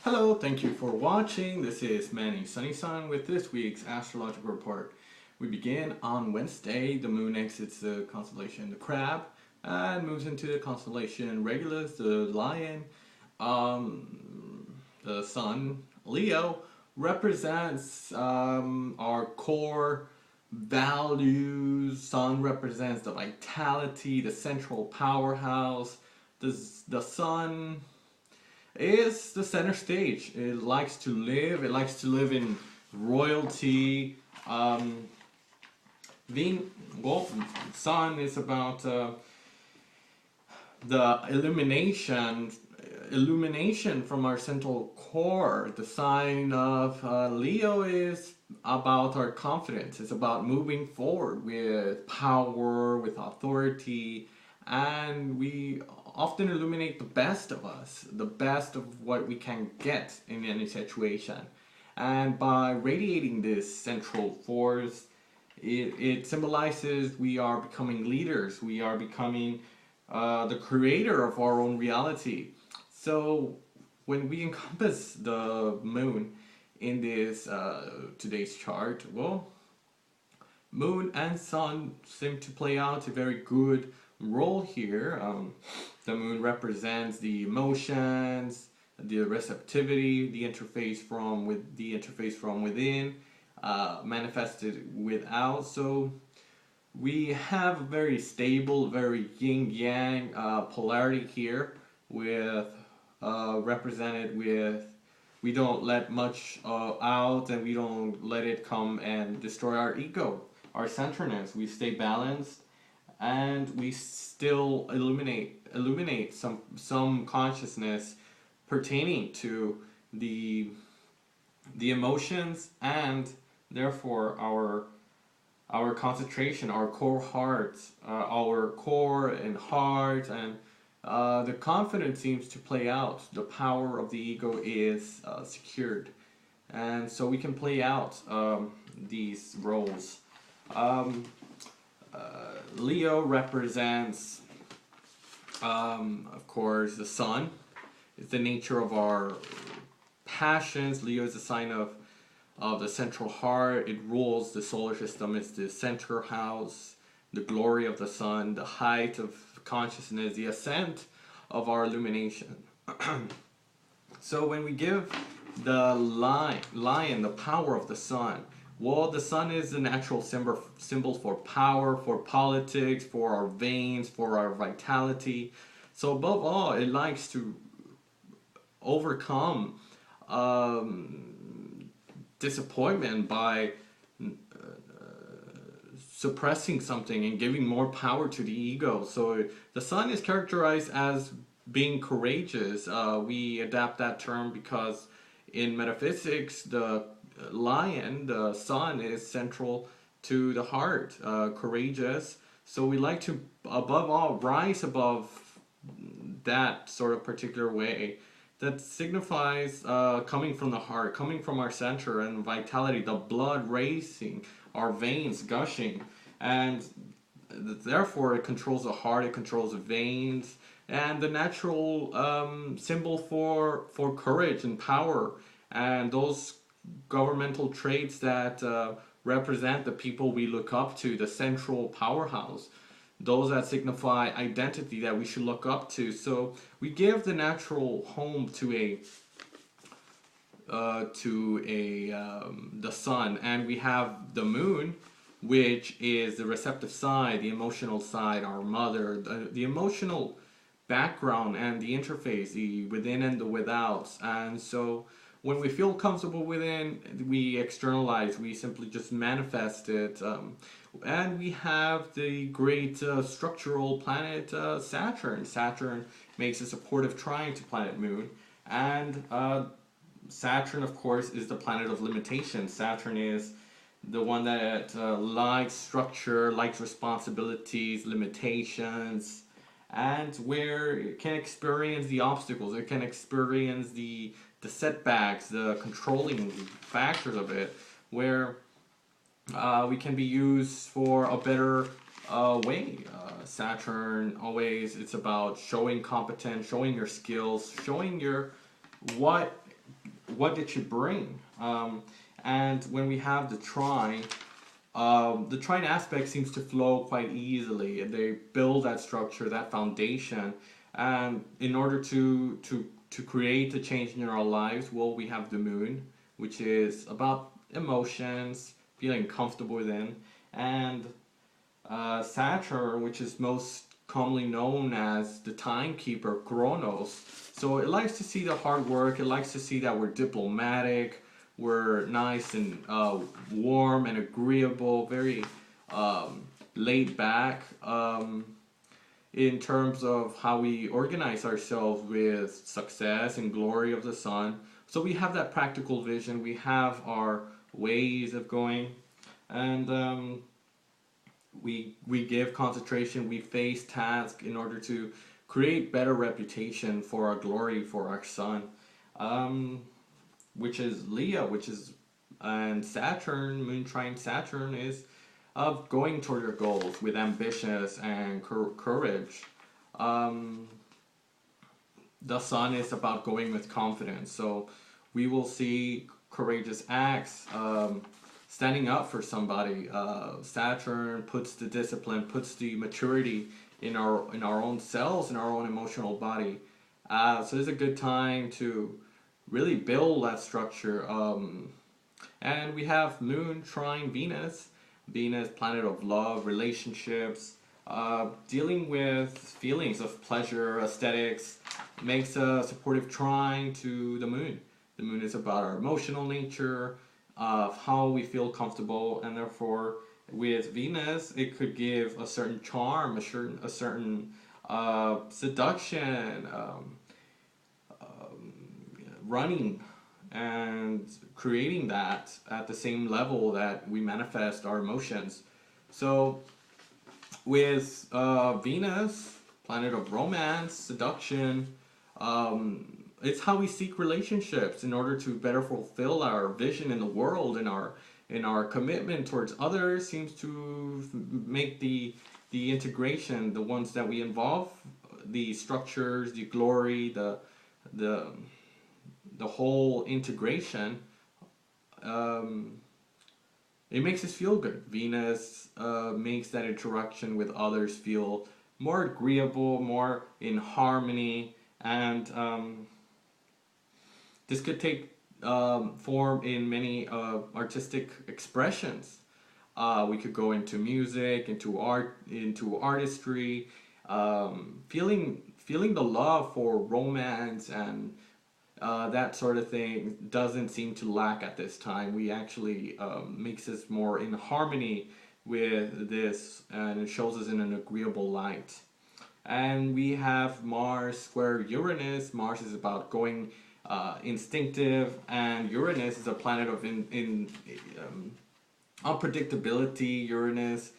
Hello, thank you for watching. This is Manny Sunny Sun with this week's astrological report. We begin on Wednesday. The moon exits the constellation the Crab and moves into the constellation Regulus, the Lion. The Sun, Leo, represents our core values. Sun represents the vitality, the central powerhouse. The Sun is the center stage. It likes to live. It likes to live in royalty. Sun is about the illumination from our central core. The sign of Leo is about our confidence. It's about moving forward with power, with authority, and we often illuminate the best of us, the best of what we can get in any situation. And by radiating this central force, it symbolizes we are becoming leaders, we are becoming the creator of our own reality. So when we encompass the moon in this today's chart, well, moon and sun seem to play out a very good role here. The moon represents the emotions, the receptivity, the interface from within, manifested without. So we have a very stable, very yin-yang polarity here, with represented with we don't let much out, and we don't let it come and destroy our ego, our centeredness. We stay balanced, and we still illuminate some consciousness pertaining to the emotions, and therefore our concentration, our core heart, our core and heart, and the confidence seems to play out. The power of the ego is secured, and so we can play out these roles. Leo represents, of course, the sun. It's the nature of our passions. Leo is a sign of the central heart. It rules the solar system. It's the center house, the glory of the sun, the height of consciousness, the ascent of our illumination. So when we give the lion the power of the sun, well, the sun is the natural symbol for power, for politics, for our veins, for our vitality. So above all, it likes to overcome disappointment by suppressing something and giving more power to the ego. So the sun is characterized as being courageous. We adapt that term because in metaphysics, the lion, the sun, is central to the heart, courageous. So we like to, above all, rise above that sort of particular way that signifies coming from the heart, coming from our center and vitality, the blood racing, our veins gushing, and therefore it controls the heart, it controls the veins, and the natural symbol for courage and power, and those governmental traits that represent the people we look up to, the central powerhouse, those that signify identity that we should look up to. So we give the natural home to the sun, and we have the moon, which is the receptive side, the emotional side, our mother, the emotional background and the interface, the within and the without. And so when we feel comfortable within, we externalize, we simply just manifest it. And we have the great structural planet Saturn. Saturn makes a supportive trine to planet Moon. And Saturn, of course, is the planet of limitation. Saturn is the one that likes structure, likes responsibilities, limitations, and where it can experience the obstacles, it can experience the setbacks, the controlling factors of it, where we can be used for a better way. Saturn always, it's about showing competence, showing your skills, showing your what what did she bring? And when we have the trine aspect seems to flow quite easily. They build that structure, that foundation, and in order to create a change in our lives, well, we have the moon, which is about emotions, feeling comfortable within, and Saturn, which is most commonly known as the timekeeper, Kronos. So it likes to see the hard work. It likes to see that we're diplomatic, we're nice and warm and agreeable, very laid back in terms of how we organize ourselves with success and glory of the sun. So we have that practical vision. We have our ways of going, and we give concentration, we face tasks in order to create better reputation for our glory, for our sun, which is Leo, which is, and Saturn, moon trine Saturn is of going toward your goals with ambitious and courage. Um, the sun is about going with confidence, so we will see courageous acts, standing up for somebody. Saturn puts the discipline, puts the maturity in our own selves, in our own emotional body. So it's a good time to really build that structure. And we have Moon trine Venus, Venus, planet of love, relationships, dealing with feelings of pleasure, aesthetics, makes a supportive trine to the Moon. The Moon is about our emotional nature, of how we feel comfortable, and therefore with Venus it could give a certain charm, a certain seduction, running and creating that at the same level that we manifest our emotions. So with Venus, planet of romance, seduction, it's how we seek relationships in order to better fulfill our vision in the world, and our commitment towards others seems to make the integration, the ones that we involve, the structures, the glory, the whole integration. It makes us feel good. Venus makes that interaction with others feel more agreeable, more in harmony, and this could take form in many artistic expressions. We could go into music, into art, into artistry, feeling the love for romance and that sort of thing doesn't seem to lack at this time. We actually makes us more in harmony with this, and it shows us in an agreeable light. And we have Mars square Uranus. Mars is about going instinctive, and Uranus is a planet of unpredictability. Uranus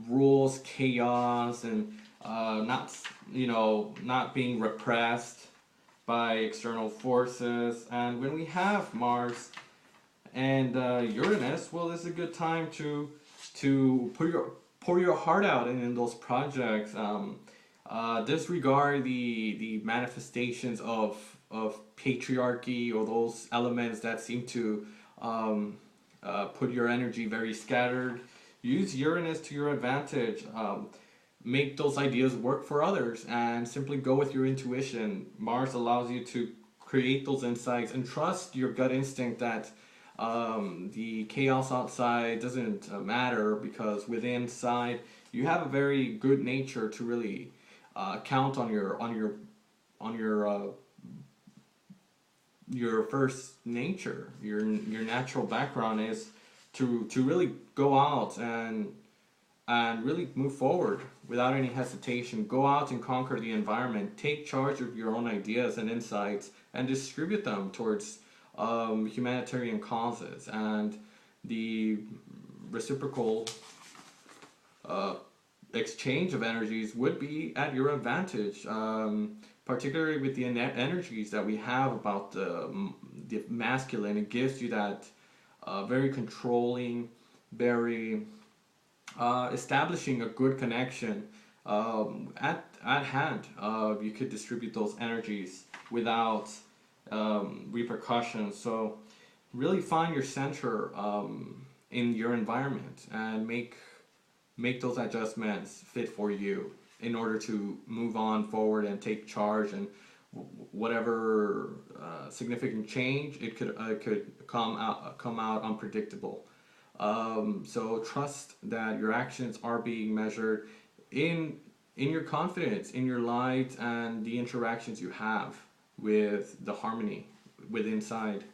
rules chaos and not being repressed by external forces. And when we have Mars and Uranus, well, this is a good time to pour your heart out in those projects. Disregard the manifestations of patriarchy, or those elements that seem to put your energy very scattered. Use Uranus to your advantage. Make those ideas work for others, and simply go with your intuition. Mars allows you to create those insights and trust your gut instinct that the chaos outside doesn't matter, because within inside you have a very good nature to really count on your first nature. Your natural background is to really go out and really move forward without any hesitation. Go out and conquer the environment. Take charge of your own ideas and insights and distribute them towards humanitarian causes. And the reciprocal exchange of energies would be at your advantage, particularly with the energies that we have about the masculine. It gives you that very controlling, very establishing a good connection at hand. You could distribute those energies without repercussions. So really find your center in your environment and make those adjustments fit for you in order to move on forward and take charge, and whatever significant change it could come out unpredictable. So trust that your actions are being measured in in your confidence, in your light, and the interactions you have with the harmony with inside.